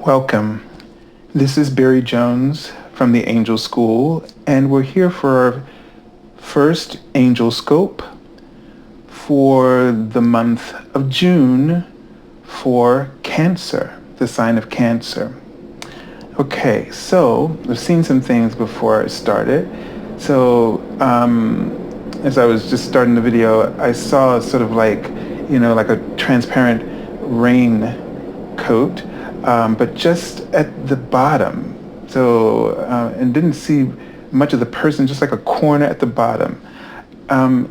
Welcome. This is Barry Jones from the Angel School, and we're here for our first Angelscope for the month of June for Cancer, the sign of Cancer. Okay, so I've seen some things before I started. So as I was just starting the video, I saw sort of like a transparent rain coat, but just at the bottom. So, and didn't see much of the person, just like a corner at the bottom.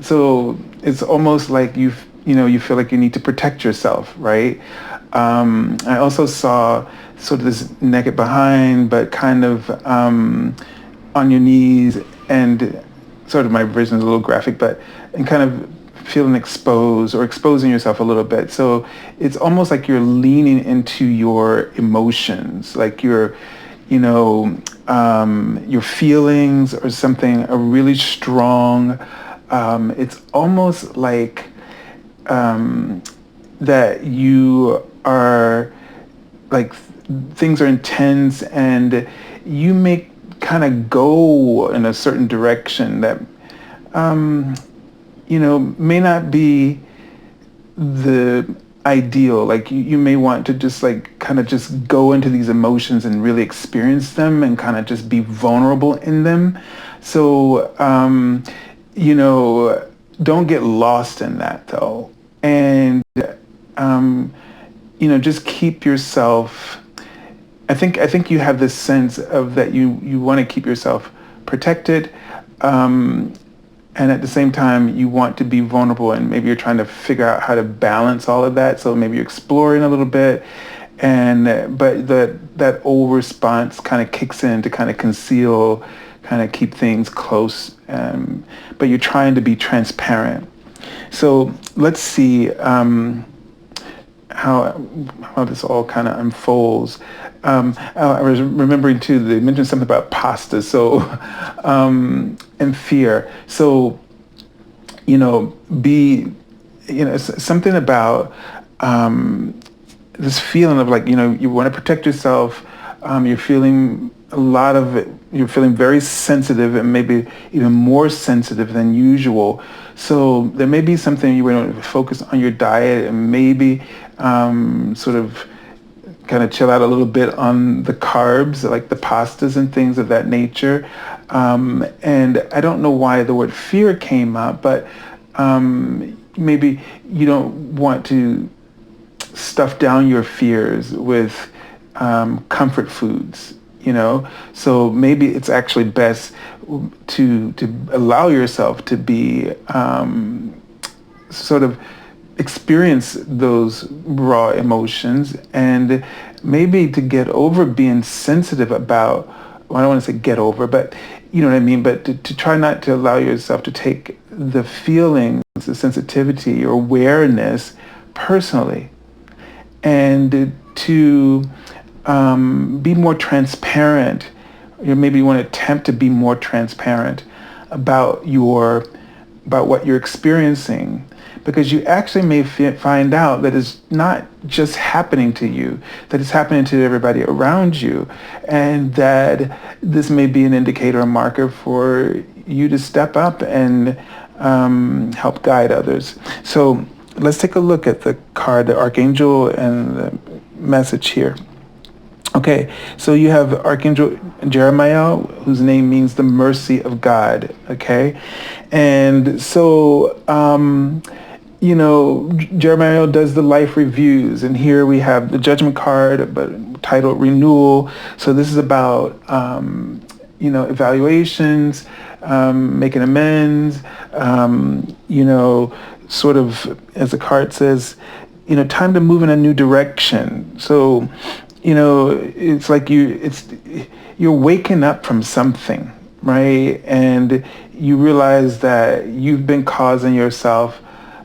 So it's almost like you feel like you need to protect yourself, right? I also saw sort of this naked behind, but kind of on your knees, and sort of my version is a little graphic, but and kind of feeling exposed or exposing yourself a little bit. So it's almost like you're leaning into your emotions, like your feelings or something are really strong. It's almost like that you are like things are intense, and you may kind of go in a certain direction that may not be the ideal. Like you may want to just like kind of just go into these emotions and really experience them and kind of just be vulnerable in them. So, don't get lost in that though. And, just keep yourself, I think you have this sense of that you want to keep yourself protected. And at the same time, you want to be vulnerable, and maybe you're trying to figure out how to balance all of that. So maybe you're exploring a little bit, but that old response kind of kicks in to kind of conceal, kind of keep things close. But you're trying to be transparent. So let's see how this all kind of unfolds. I was remembering too, they mentioned something about pasta. So, and fear. So, something about this feeling of like, you want to protect yourself. You're feeling a lot of it. You're feeling very sensitive, and maybe even more sensitive than usual. So there may be something you want to focus on your diet, and maybe sort of kind of chill out a little bit on the carbs, like the pastas and things of that nature. And I don't know why the word fear came up, but maybe you don't want to stuff down your fears with comfort foods, So maybe it's actually best to allow yourself to be sort of experience those raw emotions, and maybe to get over being sensitive about, well, I don't want to say get over, but you know what I mean, but to try not to allow yourself to take the feelings, the sensitivity, your awareness personally, and to be more transparent. Maybe you want to attempt to be more transparent about what you're experiencing, because you actually may find out that it's not just happening to you, that it's happening to everybody around you, and that this may be an indicator, a marker for you to step up and help guide others. So let's take a look at the card, the Archangel, and the message here. Okay, so you have Archangel Jeremiah, whose name means the mercy of God, okay? And so, Jeremiah does the life reviews, and here we have the judgment card, but titled Renewal. So this is about, evaluations, making amends, sort of, as the card says, time to move in a new direction. So, it's like you're waking up from something, right? And you realize that you've been causing yourself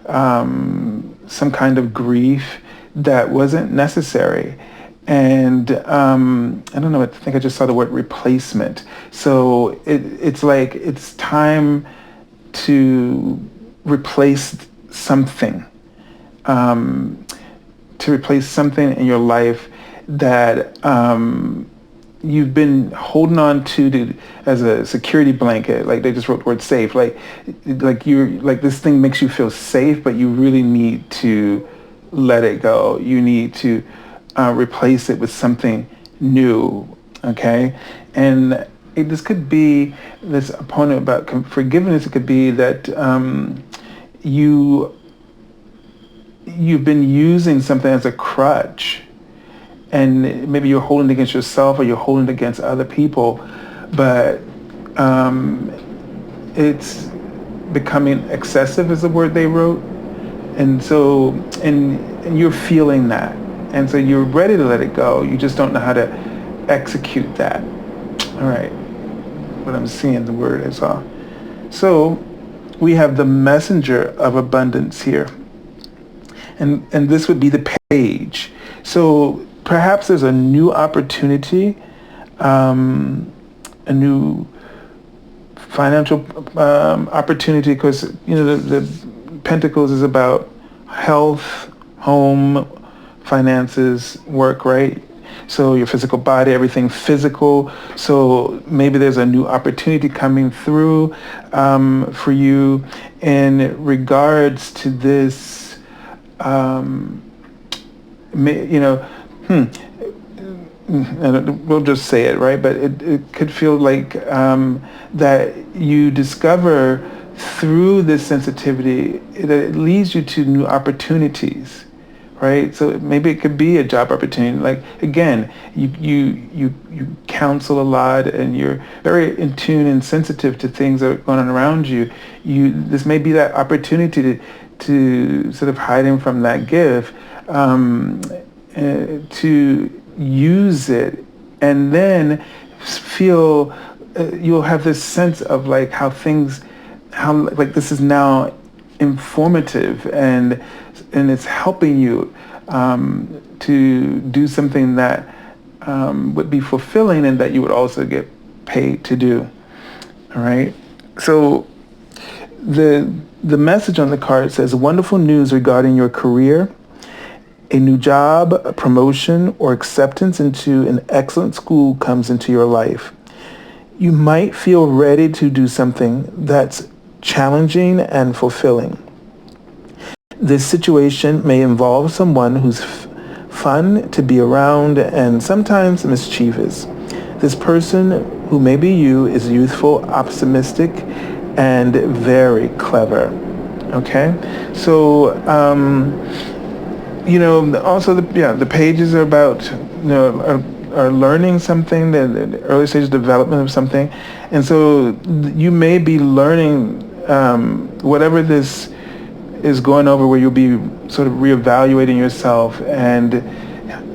some kind of grief that wasn't necessary. And I don't know, I think I just saw the word replacement. So it's like it's time to replace something, in your life that you've been holding on to as a security blanket. Like they just wrote the word safe. Like you're like this thing makes you feel safe, but you really need to let it go. You need to replace it with something new. Okay, and this could be this opponent about forgiveness. It could be that you've been using something as a crutch, and maybe you're holding it against yourself or you're holding it against other people, but it's becoming excessive is the word they wrote. And so, and you're feeling that. And so you're ready to let it go. You just don't know how to execute that. All right. What I'm seeing, the word I saw. So we have the messenger of abundance here. And this would be the page. So perhaps there's a new opportunity, a new financial opportunity, because the Pentacles is about health, home, finances, work, right? So your physical body, everything physical. So maybe there's a new opportunity coming through for you in regards to this. We'll just say it, right? But it could feel like that you discover through this sensitivity that it leads you to new opportunities, right? So maybe it could be a job opportunity. Like again, you counsel a lot and you're very in tune and sensitive to things that are going on around you. This may be that opportunity to sort of hiding from that gift, to use it, and then feel you'll have this sense of like how like this is now informative and it's helping you to do something that would be fulfilling and that you would also get paid to do. All right. So the message on the card says, wonderful news regarding your career, a new job, a promotion, or acceptance into an excellent school comes into your life. You might feel ready to do something that's challenging and fulfilling. This situation may involve someone who's fun to be around and sometimes mischievous. This person, who may be you, is youthful, optimistic, and very clever. Okay, so also the pages are about are learning something, the early stage of development of something, and so you may be learning whatever this is going over, where you'll be sort of reevaluating yourself, and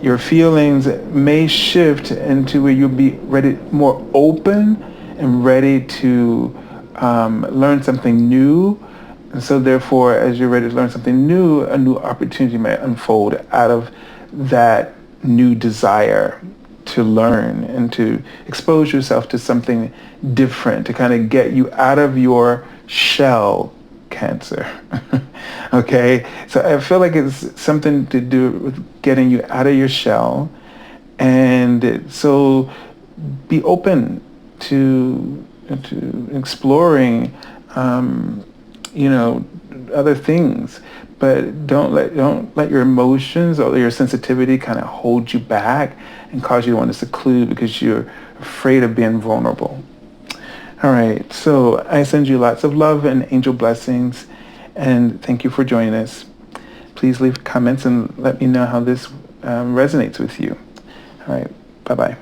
your feelings may shift into where you'll be ready, more open and ready to learn something new. And so therefore, as you're ready to learn something new, a new opportunity may unfold out of that new desire to learn and to expose yourself to something different, to kind of get you out of your shell, Cancer. Okay? So I feel like it's something to do with getting you out of your shell. And so be open to exploring other things, but don't let your emotions or your sensitivity kind of hold you back and cause you to want to seclude because you're afraid of being vulnerable. All right, so I send you lots of love and angel blessings, and thank you for joining us. Please leave comments and let me know how this resonates with you. All right, bye-bye.